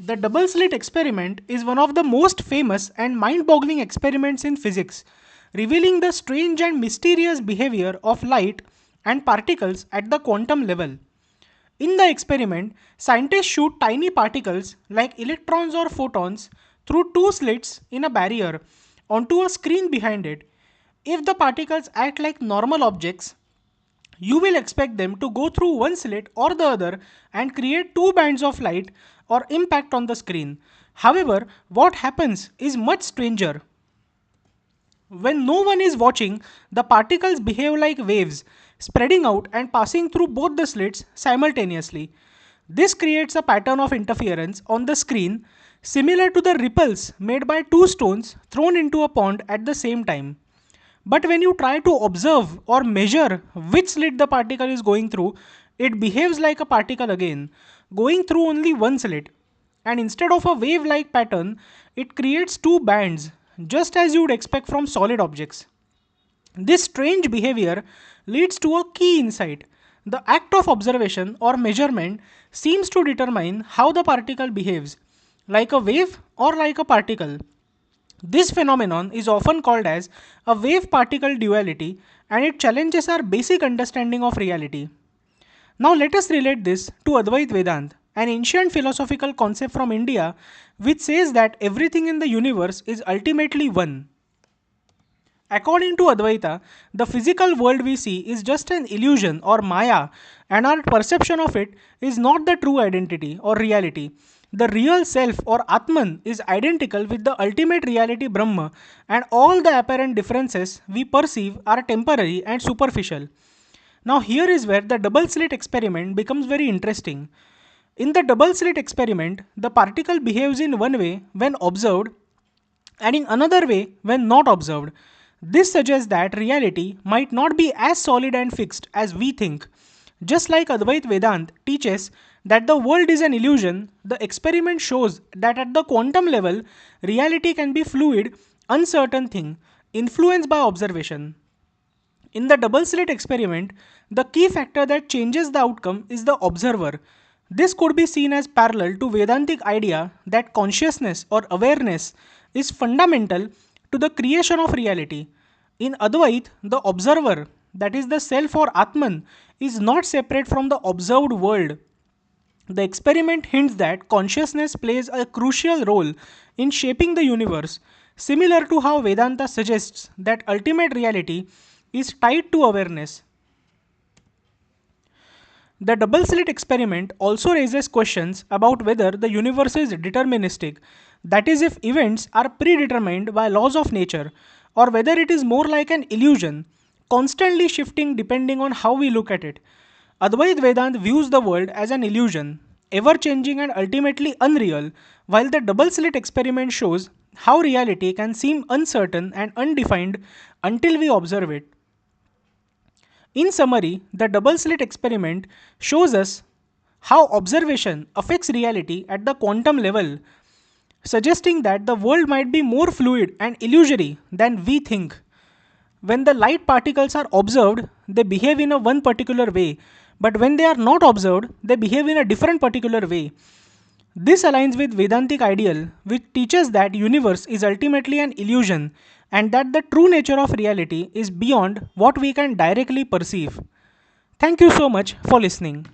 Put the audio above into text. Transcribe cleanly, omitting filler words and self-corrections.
The double slit experiment is one of the most famous and mind-boggling experiments in physics, revealing the strange and mysterious behavior of light and particles at the quantum level. In the experiment, scientists shoot tiny particles like electrons or photons through two slits in a barrier onto a screen behind it. If the particles act like normal objects, you will expect them to go through one slit or the other and create two bands of light or impact on the screen. However, what happens is much stranger. When no one is watching, the particles behave like waves, spreading out and passing through both the slits simultaneously. This creates a pattern of interference on the screen similar to the ripples made by two stones thrown into a pond at the same time. But when you try to observe or measure which slit the particle is going through, it behaves like a particle again, going through only one slit. And instead of a wave-like pattern, it creates two bands, just as you would expect from solid objects. This strange behavior leads to a key insight. The act of observation or measurement seems to determine how the particle behaves, like a wave or like a particle. This phenomenon is often called as a wave-particle duality, and it challenges our basic understanding of reality. Now let us relate this to Advait Vedant, an ancient philosophical concept from India which says that everything in the universe is ultimately one. According to Advaita, the physical world we see is just an illusion or maya, and our perception of it is not the true identity or reality. The real self or Atman is identical with the ultimate reality Brahma, and all the apparent differences we perceive are temporary and superficial. Now, here is where the double slit experiment becomes very interesting. In the double slit experiment, the particle behaves in one way when observed and in another way when not observed. This suggests that reality might not be as solid and fixed as we think. Just like Advait Vedant teaches that the world is an illusion, the experiment shows that at the quantum level, reality can be fluid, uncertain thing, influenced by observation. In the double slit experiment, the key factor that changes the outcome is the observer. This could be seen as parallel to Vedantic idea that consciousness or awareness is fundamental to the creation of reality. In Advait, the observer, that is the self or Atman, is not separate from the observed world. The experiment hints that consciousness plays a crucial role in shaping the universe, similar to how Vedanta suggests that ultimate reality is tied to awareness. The double slit experiment also raises questions about whether the universe is deterministic, that is, if events are predetermined by laws of nature, or whether it is more like an illusion, constantly shifting depending on how we look at it. Advait Vedant views the world as an illusion, ever changing and ultimately unreal, while the double slit experiment shows how reality can seem uncertain and undefined until we observe it. In summary, the double slit experiment shows us how observation affects reality at the quantum level, suggesting that the world might be more fluid and illusory than we think. When the light particles are observed, they behave in a one particular way, but when they are not observed, they behave in a different particular way. This aligns with Vedantic ideal, which teaches that universe is ultimately an illusion and that the true nature of reality is beyond what we can directly perceive. Thank you so much for listening.